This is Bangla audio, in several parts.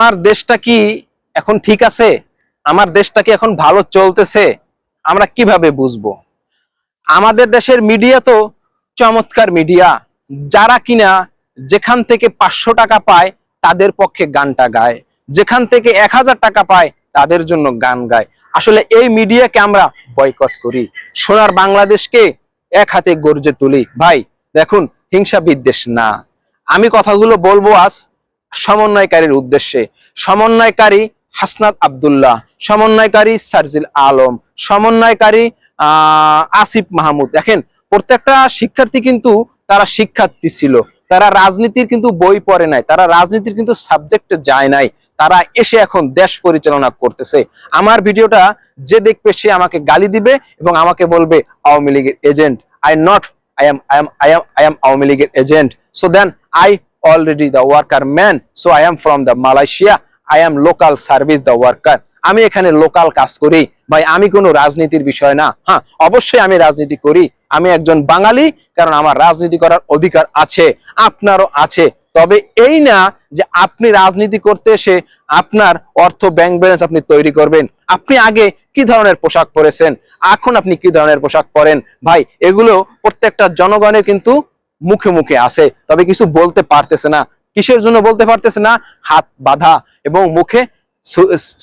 আমার দেশটা কি এখন ঠিক আছে? আমার দেশটা কি এখন ভালো চলতেছে? আমরা কিভাবে বুঝবো? আমাদের দেশের মিডিয়া তো চমৎকার মিডিয়া, যারা কিনা যেখান থেকে 500 টাকা পায় তাদের পক্ষে গানটা গায়, যেখান থেকে 1000 টাকা পায় তাদের জন্য গান গায়। আসলে এই মিডিয়াকে আমরা বয়কট করি, সোনার বাংলাদেশকে এক হাতে গর্জে তুলি। ভাই দেখুন, হিংসা বিদ্বেষ না, আমি কথাগুলো বলবো আজ সমন্বয়কারীর উদ্দেশ্যে। সমন্বয়কারী হাসনাত আব্দুল্লাহ, সমন্বয়কারী সার্জিল আলম, সমন্বয়কারী আসিফ মাহমুদ। দেখেন, প্রত্যেকটা শিক্ষার্থী কিন্তু তারা শিক্ষার্থী ছিল, তারা রাজনীতির কিন্তু বই পড়ে নাই, তারা রাজনীতির কিন্তু সাবজেক্টে যায় নাই, তারা এসে এখন দেশ পরিচালনা করতেছে। আমার ভিডিওটা যে দেখবে সে আমাকে গালি দিবে এবং আমাকে বলবে আওয়ামী লীগের এজেন্ট। I am আওয়ামী লীগের agent. So then I already the worker man, so I am from the Malaysia, I am local service the worker। আমি এখানে লোকাল কাজ করি ভাই, আমি কোনো রাজনীতির বিষয় না। হ্যাঁ, অবশ্যই আমি রাজনীতি করি, আমি একজন বাঙালি, কারণ আমার রাজনীতি করার অধিকার আছে, আপনারও আছে। তবে এই না যে আপনি রাজনীতি করতে এসে আপনার অর্থ ব্যাংক ব্যালেন্স আপনি তৈরি করবেন। আপনি আগে কি ধরনের পোশাক পরেছেন, এখন আপনি কি ধরনের পোশাক পরেন, ভাই এগুলো প্রত্যেকটা জনগণের কিন্তু মুখে মুখে আছে, তবে কিছু বলতে পারতেছে না। কিসের জন্য বলতে পারতেছে না? হাত বাঁধা এবং মুখে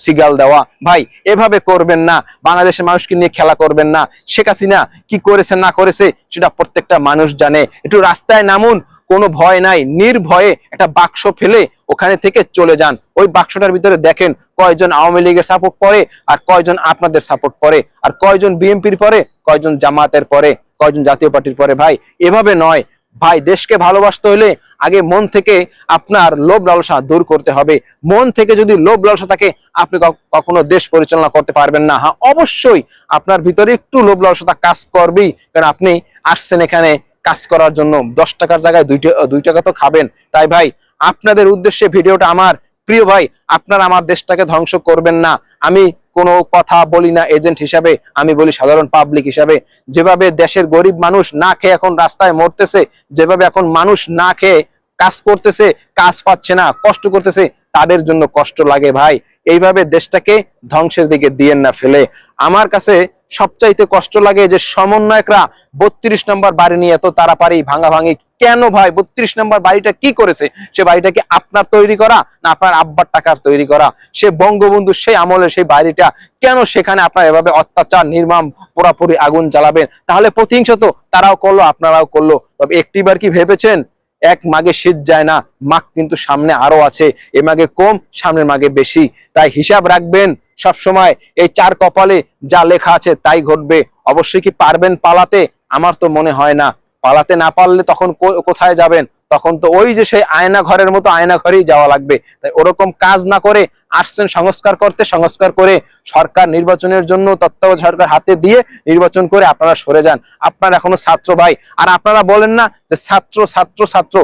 সিগাল দেওয়া। ভাই এভাবে করবেন না, বাংলাদেশের মানুষকে নিয়ে খেলা করবেন না। শেখ হাসিনা কি করেছে না করেছে সেটা প্রত্যেকটা মানুষ জানে। একটু রাস্তায় নামুন, কোনো ভয় নাই, নির্ভয়ে একটা বাক্স ফেলে ওখানে থেকে চলে যান। ওই বাক্সটার ভিতরে দেখেন কয়জন আওয়ামী লীগের সাপোর্ট করে আর কয়জন আপনাদের সাপোর্ট করে, আর কয়জন বিএনপির পরে, কয়জন জামাতের পরে, কয়জন জাতীয় পার্টির পরে। ভাই এভাবে নয় ভাই, দেশকে ভালোবাসতে হলে আগে মন থেকে আপনার লোভ লালসা দূর করতে হবে। মন থেকে যদি লোভ লালসা থাকে, আপনি কখনো দেশ পরিচালনা করতে পারবেন না। হ্যাঁ, অবশ্যই আপনার ভিতরে একটু লোভ লালসা কাজ করবেই, কারণ আপনি আসছেন এখানে কাজ করার জন্য। 10 টাকার জায়গায় 2 টাকা তো খাবেন। তাই ভাই আপনাদের উদ্দেশ্যে ভিডিওটা আমার। প্রিয় ভাই, আপনারা আমার দেশটাকে ধ্বংস করবেন না। আমি কোনো কথা বলি না এজেন্ট হিসাবে, আমি বলি সাধারণ পাবলিক হিসাবে। যেভাবে দেশের গরিব মানুষ না খেয়ে এখন রাস্তায় মরতেছে, যেভাবে এখন মানুষ না খেয়ে কাজ করতেছে, কাজ পাচ্ছে না, কষ্ট করতেছে, তাদের জন্য কষ্ট লাগে ভাই। এইভাবে দেশটাকে ধ্বংসের দিকে দিয়েন না ফেলে। আমার কাছে সবচাইতে কষ্ট লাগে যে সমন্বয়করা 32 নম্বর বাড়ি নিয়ে এত তাড়াতাড়ি ভাঙাভাঙি কেন? ভাই 32 নম্বর বাড়িটা কি করেছে? সে বাড়িটা কি আপনার তৈরি করা না আপনার আব্বার টাকার তৈরি করা? সে বঙ্গবন্ধু সেই আমলে সেই বাড়িটা, কেন সেখানে আপনার এভাবে অত্যাচার নির্মম পোড়াপুরি আগুন জ্বালাবেন? তাহলে প্রতিহিংসা তো তারাও করলো, আপনারাও করলো। তবে একটিবার কি ভেবেছেন? এক মাগে শীত যায় না, মাগ কিন্তু সামনে আরো আছে। এ মাগে কম, সামনের মাগে বেশি। তাই হিসাব রাখবেন সব সময়, এই 4 কপালে যা লেখা আছে তাই ঘটবে। অবশ্যই কি পারবেন পালাতে? আমার তো মনে হয় না। পালাতে না পারলে তখন কোথায় যাবেন? তখন তো ওই যে সেই আয়না ঘরের মতো আয়না ঘরেই যাওয়া লাগবে। তাই ওরকম কাজ না করে আসছেন সংস্কার করতে, সংস্কার করে সরকার নির্বাচনের জন্য তত্ত্বাবধায়ক সরকার হাতে দিয়ে নির্বাচন করে আপনারা সরে যান। আপনারা এখনো ছাত্র ভাই, আর আপনারা বলেন না যে ছাত্র ছাত্র ছাত্র।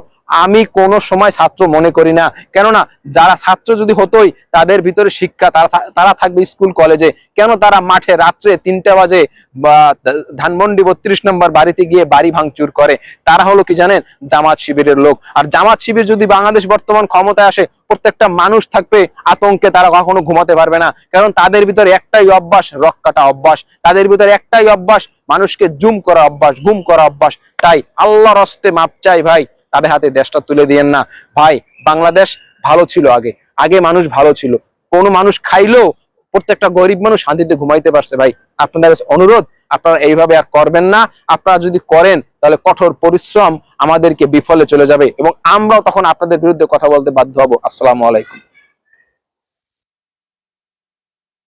আমি কোনো সময় ছাত্র মনে করি না, কেননা যারা ছাত্র যদি হতোই তাদের ভিতরে শিক্ষা, তারা থাকবে স্কুল কলেজে। কেন তারা মাঠে রাত্রে 3টা বাজে বা ধানমন্ডি 32 নম্বর বাড়িতে গিয়ে বাড়ি ভাঙচুর করে? তারা হলো কি জানেন? জামাত শিবিরের লোক। আর জামাত শিবির যদি বাংলাদেশ বর্তমান ক্ষমতায় আসে, প্রত্যেকটা মানুষ থাকবে আতঙ্কে, তারা কখনো ঘুমাতে পারবে না। কারণ তাদের ভিতরে একটাই অভ্যাস, রক কাটা অভ্যাস। তাদের ভিতরে একটাই অভ্যাস, মানুষকে জুম করা অভ্যাস, গুম করা অভ্যাস। তাই আল্লাহর হস্তে মাপ চাই ভাই, তাদের হাতে দেশটা তুলে দিয়েন না ভাই। বাংলাদেশ ভালো ছিল আগে, আগে মানুষ ভালো ছিল, কোনো মানুষ খাইলেও প্রত্যেকটা গরিব মানুষ শান্তিতে ঘুমাইতে পারছে। ভাই আপনাদের অনুরোধ, আপনারা এইভাবে আর করবেন না। আপনারা যদি করেন তাহলে কঠোর পরিশ্রম আমাদেরকে বিফলে চলে যাবে এবং আমরাও তখন আপনাদের বিরুদ্ধে কথা বলতে বাধ্য হব। আসসালামু আলাইকুম।